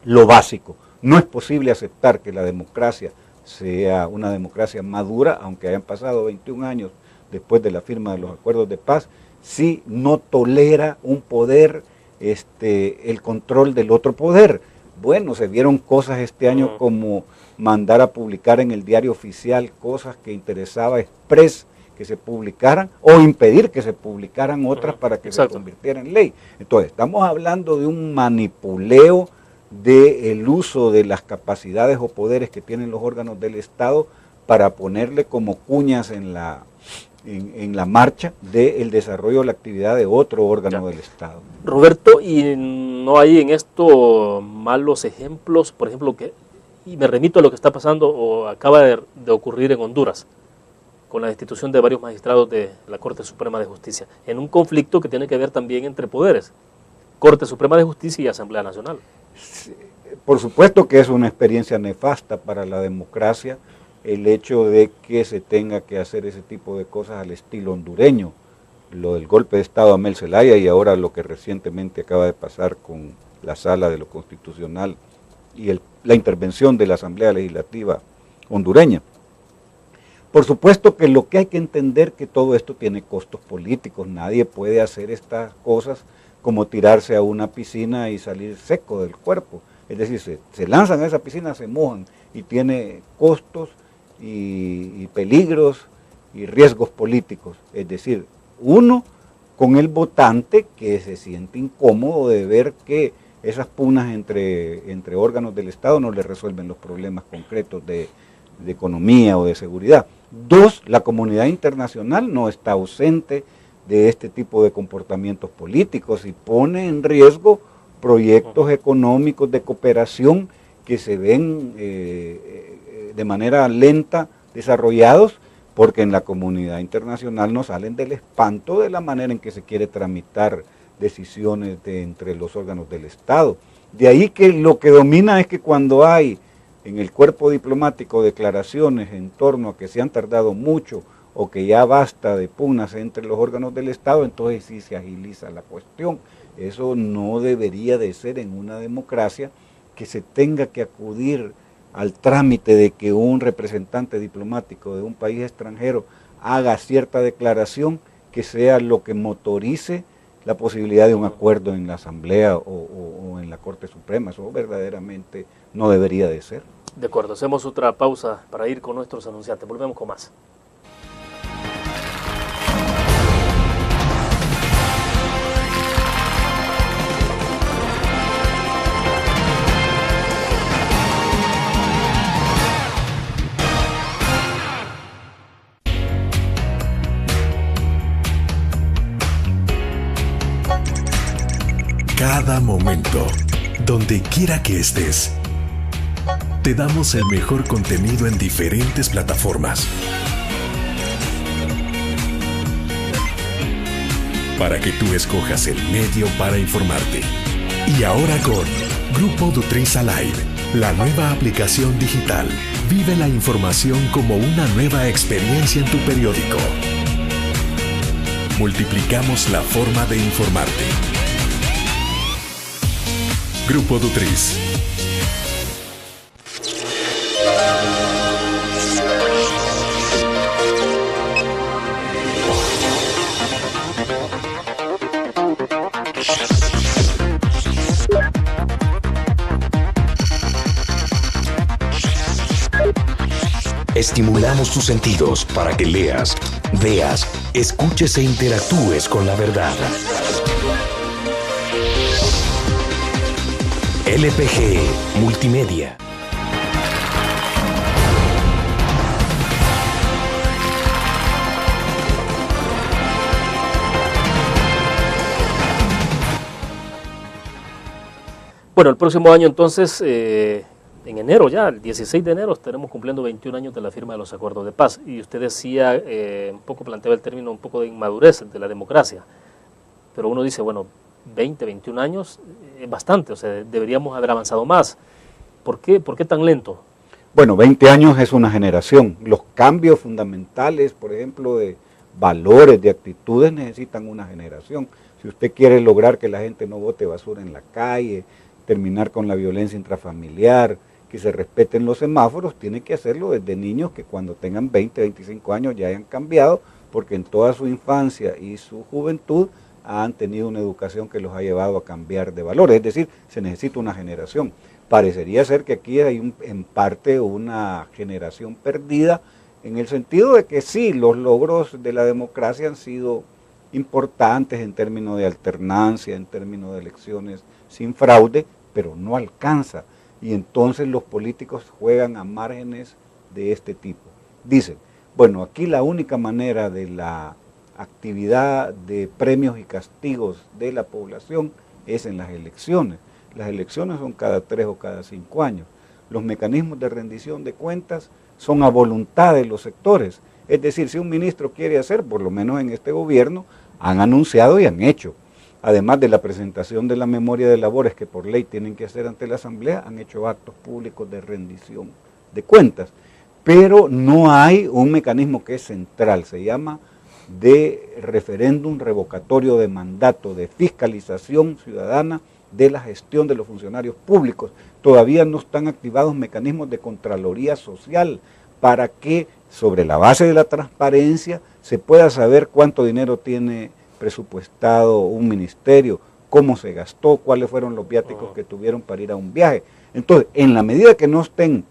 lo básico. No es posible aceptar que la democracia sea una democracia madura, aunque hayan pasado 21 años después de la firma de los acuerdos de paz, si no tolera un poder el control del otro poder. Bueno, se vieron cosas este año como mandar a publicar en el diario oficial cosas que interesaba express que se publicaran o impedir que se publicaran otras para que se convirtiera en ley. Entonces, estamos hablando de un manipuleo del uso de las capacidades o poderes que tienen los órganos del Estado para ponerle como cuñas en la marcha del desarrollo de la actividad de otro órgano del Estado. Roberto, ¿y no hay en esto malos ejemplos? Por ejemplo, y me remito a lo que está pasando o acaba de ocurrir en Honduras, con la destitución de varios magistrados de la Corte Suprema de Justicia, en un conflicto que tiene que ver también entre poderes, Corte Suprema de Justicia y Asamblea Nacional. Sí, por supuesto que es una experiencia nefasta para la democracia el hecho de que se tenga que hacer ese tipo de cosas al estilo hondureño, lo del golpe de Estado a Mel Zelaya y ahora lo que recientemente acaba de pasar con la Sala de lo Constitucional y la intervención de la Asamblea Legislativa hondureña. Por supuesto que lo que hay que entender que todo esto tiene costos políticos, nadie puede hacer estas cosas como tirarse a una piscina y salir seco del cuerpo, es decir, se lanzan a esa piscina, se mojan y tiene costos y peligros y riesgos políticos, es decir, uno con el votante que se siente incómodo de ver que esas pugnas entre órganos del Estado no le resuelven los problemas concretos de economía o de seguridad. Dos, la comunidad internacional no está ausente de este tipo de comportamientos políticos y pone en riesgo proyectos económicos de cooperación que se ven de manera lenta desarrollados, porque en la comunidad internacional no salen del espanto de la manera en que se quiere tramitar decisiones entre los órganos del Estado. De ahí que lo que domina es que cuando hay en el cuerpo diplomático declaraciones en torno a que se han tardado mucho o que ya basta de pugnas entre los órganos del Estado, entonces sí se agiliza la cuestión. Eso no debería de ser en una democracia, que se tenga que acudir al trámite de que un representante diplomático de un país extranjero haga cierta declaración que sea lo que motorice la posibilidad de un acuerdo en la Asamblea o en la Corte Suprema. Eso verdaderamente no debería de ser. De acuerdo, hacemos otra pausa para ir con nuestros anunciantes. Volvemos con más. Cada momento, donde quiera que estés, te damos el mejor contenido en diferentes plataformas para que tú escojas el medio para informarte. Y ahora con Grupo Dutriz Alive, la nueva aplicación digital. Vive la información como una nueva experiencia en tu periódico. Multiplicamos la forma de informarte. Grupo Dutriz. Estimulamos tus sentidos para que leas, veas, escuches e interactúes con la verdad. LPG Multimedia. Bueno, el próximo año entonces, en enero ya, el 16 de enero, estaremos cumpliendo 21 años de la firma de los acuerdos de paz. Y usted decía, un poco planteaba el término, un poco de inmadurez de la democracia. Pero uno dice, bueno, 20, 21 años es bastante, o sea, deberíamos haber avanzado más. ¿Por qué tan lento? Bueno, 20 años es una generación. Los cambios fundamentales, por ejemplo, de valores, de actitudes, necesitan una generación. Si usted quiere lograr que la gente no bote basura en la calle, terminar con la violencia intrafamiliar, que se respeten los semáforos, tiene que hacerlo desde niños que cuando tengan 20, 25 años ya hayan cambiado, porque en toda su infancia y su juventud han tenido una educación que los ha llevado a cambiar de valores, es decir, se necesita una generación. Parecería ser que aquí hay en parte una generación perdida, en el sentido de que sí, los logros de la democracia han sido importantes en términos de alternancia, en términos de elecciones sin fraude, pero no alcanza. Y entonces los políticos juegan a márgenes de este tipo. Dicen, bueno, aquí la única manera de la actividad de premios y castigos de la población es en las elecciones. Las elecciones son cada 3 o cada 5 años. Los mecanismos de rendición de cuentas son a voluntad de los sectores. Es decir, si un ministro quiere hacer, por lo menos en este gobierno, han anunciado y han hecho. Además de la presentación de la memoria de labores que por ley tienen que hacer ante la Asamblea, han hecho actos públicos de rendición de cuentas. Pero no hay un mecanismo que es central, se llama de referéndum revocatorio de mandato, de fiscalización ciudadana de la gestión de los funcionarios públicos. Todavía no están activados mecanismos de Contraloría Social para que, sobre la base de la transparencia, se pueda saber cuánto dinero tiene presupuestado un ministerio, cómo se gastó, cuáles fueron los viáticos que tuvieron para ir a un viaje. Entonces, en la medida que no estén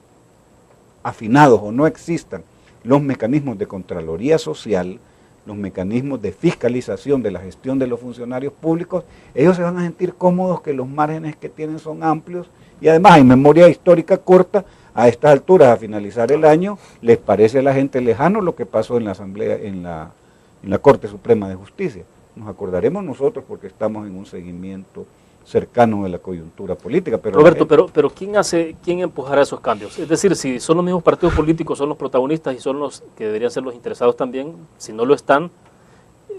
afinados o no existan los mecanismos de Contraloría Social, los mecanismos de fiscalización de la gestión de los funcionarios públicos, ellos se van a sentir cómodos que los márgenes que tienen son amplios y además en memoria histórica corta, a estas alturas, a finalizar el año, les parece a la gente lejano lo que pasó en la Asamblea, en la Corte Suprema de Justicia. Nos acordaremos nosotros porque estamos en un seguimiento cercano de la coyuntura política. Pero Roberto, pero ¿quién empujará esos cambios? Es decir, si son los mismos partidos políticos, son los protagonistas y son los que deberían ser los interesados también, si no lo están,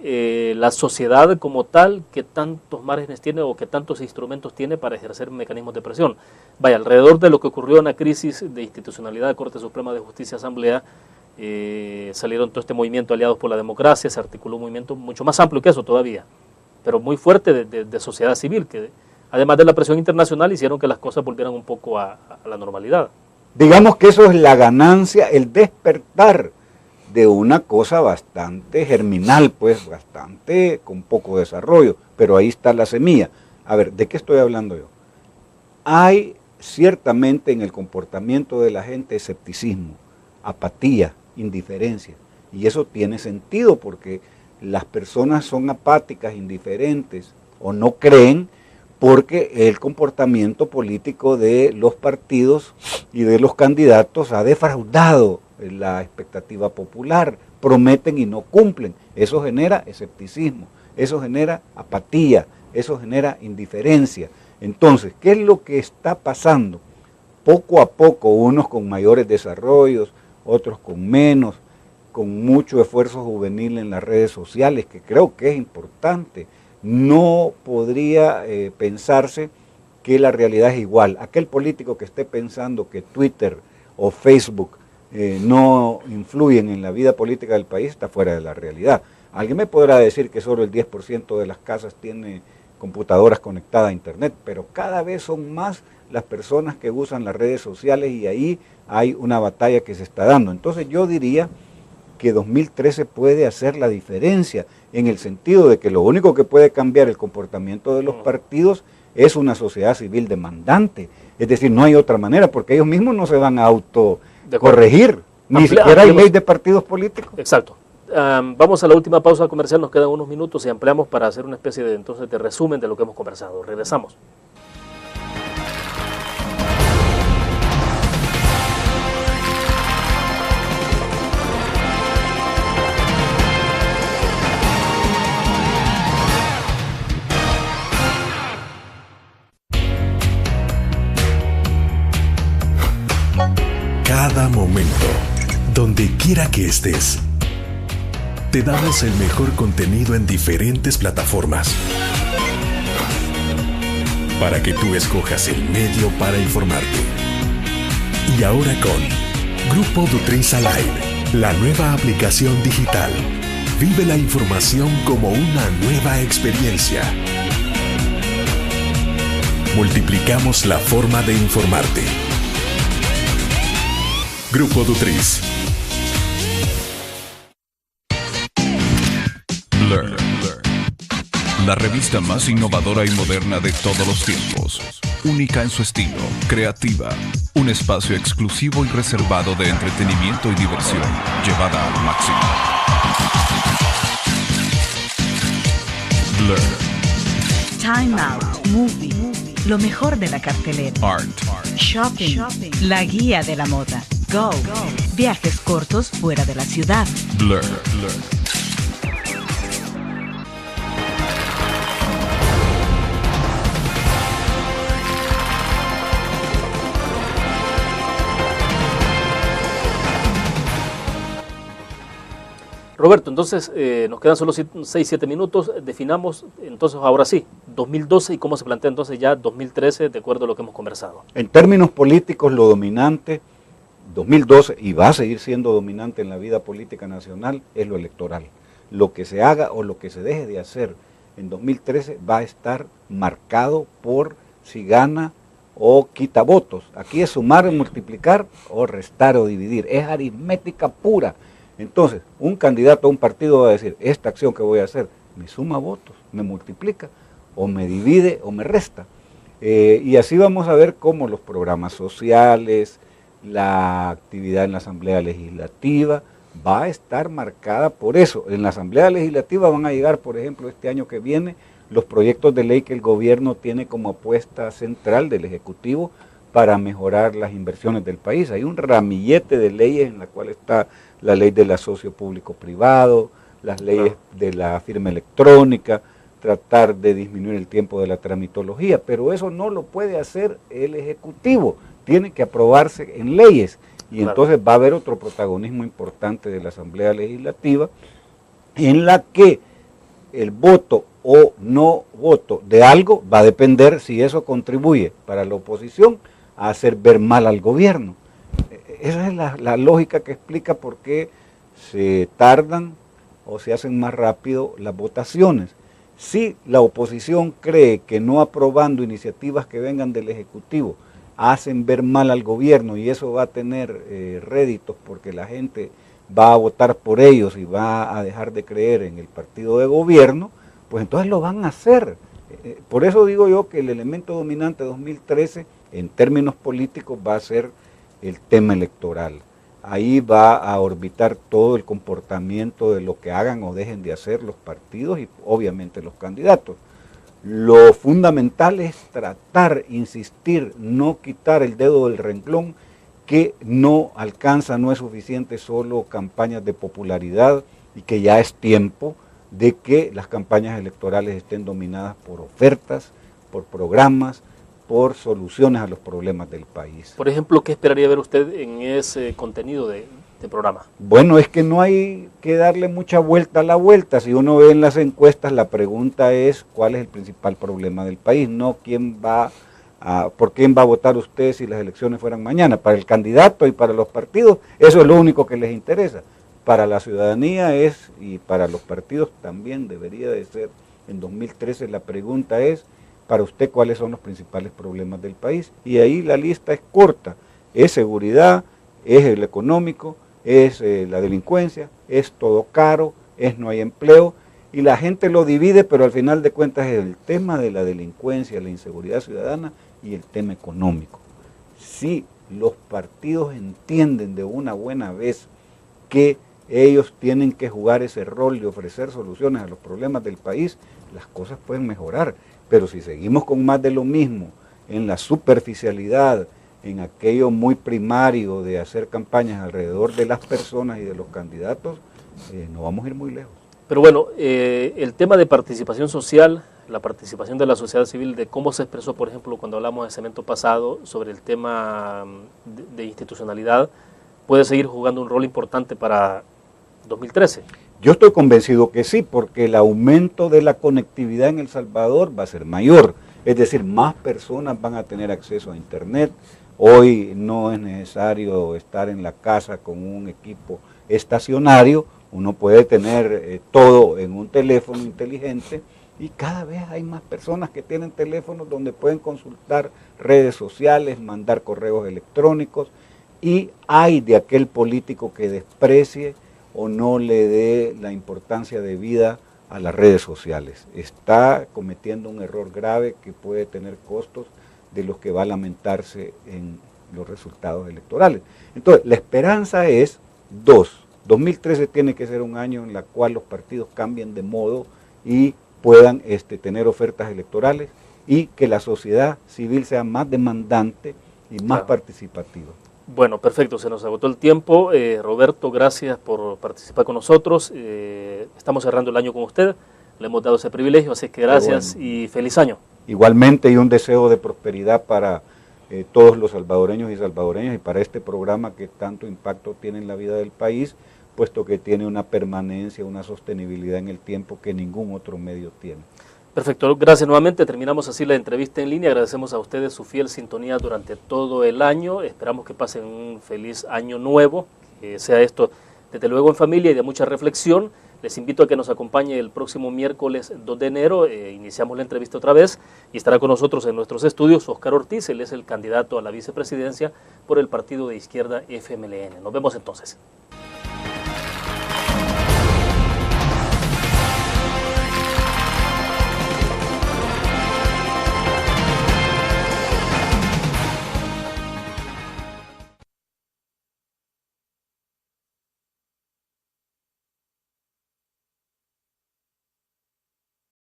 la sociedad como tal, ¿qué tantos márgenes tiene o qué tantos instrumentos tiene para ejercer mecanismos de presión? Vaya, alrededor de lo que ocurrió en la crisis de institucionalidad de Corte Suprema de Justicia Asamblea, salieron todo este movimiento Aliados por la Democracia, se articuló un movimiento mucho más amplio que eso todavía, pero muy fuerte de sociedad civil, que además de la presión internacional hicieron que las cosas volvieran un poco a la normalidad. Digamos que eso es la ganancia, el despertar de una cosa bastante germinal, pues bastante con poco desarrollo, pero ahí está la semilla. A ver, ¿de qué estoy hablando yo? Hay ciertamente en el comportamiento de la gente escepticismo, apatía, indiferencia, y eso tiene sentido porque las personas son apáticas, indiferentes o no creen porque el comportamiento político de los partidos y de los candidatos ha defraudado la expectativa popular, prometen y no cumplen. Eso genera escepticismo, eso genera apatía, eso genera indiferencia. Entonces, ¿qué es lo que está pasando? Poco a poco, unos con mayores desarrollos, otros con menos, con mucho esfuerzo juvenil en las redes sociales, que creo que es importante. No podría pensarse que la realidad es igual. Aquel político que esté pensando que Twitter o Facebook no influyen en la vida política del país está fuera de la realidad. Alguien me podrá decir que solo el 10% de las casas tiene computadoras conectadas a internet, pero cada vez son más las personas que usan las redes sociales y ahí hay una batalla que se está dando. Entonces yo diría que 2013 puede hacer la diferencia en el sentido de que lo único que puede cambiar el comportamiento de los partidos es una sociedad civil demandante. Es decir, no hay otra manera porque ellos mismos no se van a autocorregir, ni siquiera hay ley de partidos políticos. Exacto. Vamos a la última pausa comercial, nos quedan unos minutos y ampliamos para hacer una especie de, entonces, de resumen de lo que hemos conversado. Regresamos. Cada momento, donde quiera que estés, te damos el mejor contenido en diferentes plataformas para que tú escojas el medio para informarte. Y ahora con Grupo Dutris Alive, la nueva aplicación digital. Vive la información como una nueva experiencia. Multiplicamos la forma de informarte. Grupo Dutris. Blur, la revista más innovadora y moderna de todos los tiempos. Única en su estilo, creativa, un espacio exclusivo y reservado de entretenimiento y diversión, llevada al máximo. Blur. Time Out, Movie, lo mejor de la cartelera. Art. Shopping, la guía de la moda. Go, viajes cortos fuera de la ciudad. Blur. Roberto, entonces nos quedan solo 6-7 minutos, definamos entonces ahora sí, 2012 y cómo se plantea entonces ya 2013 de acuerdo a lo que hemos conversado. En términos políticos lo dominante, 2012, y va a seguir siendo dominante en la vida política nacional, es lo electoral. Lo que se haga o lo que se deje de hacer en 2013 va a estar marcado por si gana o quita votos. Aquí es sumar, multiplicar o restar o dividir. Es aritmética pura. Entonces, un candidato a un partido va a decir, esta acción que voy a hacer me suma votos, me multiplica, o me divide o me resta. Y así vamos a ver cómo los programas sociales, la actividad en la Asamblea Legislativa va a estar marcada por eso. En la Asamblea Legislativa van a llegar, por ejemplo, este año que viene, los proyectos de ley que el gobierno tiene como apuesta central del Ejecutivo para mejorar las inversiones del país. Hay un ramillete de leyes en la cual está la ley del asocio público-privado, las leyes de la firma electrónica, tratar de disminuir el tiempo de la tramitología, pero eso no lo puede hacer el Ejecutivo, tiene que aprobarse en leyes, y entonces va a haber otro protagonismo importante de la Asamblea Legislativa, en la que el voto o no voto de algo va a depender si eso contribuye para la oposición a hacer ver mal al gobierno. Esa es la lógica que explica por qué se tardan o se hacen más rápido las votaciones. Si la oposición cree que no aprobando iniciativas que vengan del Ejecutivo hacen ver mal al gobierno y eso va a tener réditos porque la gente va a votar por ellos y va a dejar de creer en el partido de gobierno, pues entonces lo van a hacer. Por eso digo yo que el elemento dominante de 2013 en términos políticos va a ser el tema electoral. Ahí va a orbitar todo el comportamiento de lo que hagan o dejen de hacer los partidos y obviamente los candidatos. Lo fundamental es tratar, insistir, no quitar el dedo del renglón, que no alcanza, no es suficiente solo campañas de popularidad y que ya es tiempo de que las campañas electorales estén dominadas por ofertas, por programas, por soluciones a los problemas del país. Por ejemplo, ¿qué esperaría ver usted en ese contenido de programa? Bueno, es que no hay que darle mucha vuelta a la vuelta. Si uno ve en las encuestas, la pregunta es cuál es el principal problema del país, no por quién va a votar usted si las elecciones fueran mañana. Para el candidato y para los partidos, eso es lo único que les interesa. Para la ciudadanía y para los partidos también debería de ser. En 2013 la pregunta es, para usted, ¿cuáles son los principales problemas del país? Y ahí la lista es corta. Es seguridad, es el económico, es la delincuencia, es todo caro, es no hay empleo. Y la gente lo divide, pero al final de cuentas es el tema de la delincuencia, la inseguridad ciudadana y el tema económico. Si los partidos entienden de una buena vez que ellos tienen que jugar ese rol de ofrecer soluciones a los problemas del país, las cosas pueden mejorar. Pero si seguimos con más de lo mismo, en la superficialidad, en aquello muy primario de hacer campañas alrededor de las personas y de los candidatos, no vamos a ir muy lejos. Pero bueno, el tema de participación social, la participación de la sociedad civil, de cómo se expresó, por ejemplo, cuando hablamos de segmento pasado sobre el tema de institucionalidad, puede seguir jugando un rol importante para 2013. Yo estoy convencido que sí, porque el aumento de la conectividad en El Salvador va a ser mayor, es decir, más personas van a tener acceso a Internet. Hoy no es necesario estar en la casa con un equipo estacionario, uno puede tener todo en un teléfono inteligente y cada vez hay más personas que tienen teléfonos donde pueden consultar redes sociales, mandar correos electrónicos, y hay de aquel político que desprecie o no le dé la importancia debida a las redes sociales. Está cometiendo un error grave que puede tener costos de los que va a lamentarse en los resultados electorales. Entonces, la esperanza es 2013 tiene que ser un año en el cual los partidos cambien de modo y puedan tener ofertas electorales y que la sociedad civil sea más demandante y más participativa. Bueno, perfecto, se nos agotó el tiempo. Roberto, gracias por participar con nosotros. Estamos cerrando el año con usted, le hemos dado ese privilegio, así que gracias y feliz año. Igualmente, y un deseo de prosperidad para todos los salvadoreños y salvadoreñas y para este programa que tanto impacto tiene en la vida del país, puesto que tiene una permanencia, una sostenibilidad en el tiempo que ningún otro medio tiene. Perfecto, gracias nuevamente. Terminamos así la entrevista en línea. Agradecemos a ustedes su fiel sintonía durante todo el año. Esperamos que pasen un feliz año nuevo, que sea esto desde luego en familia y de mucha reflexión. Les invito a que nos acompañe el próximo miércoles 2 de enero. Iniciamos la entrevista otra vez y estará con nosotros en nuestros estudios Óscar Ortiz. Él es el candidato a la vicepresidencia por el partido de izquierda FMLN. Nos vemos entonces.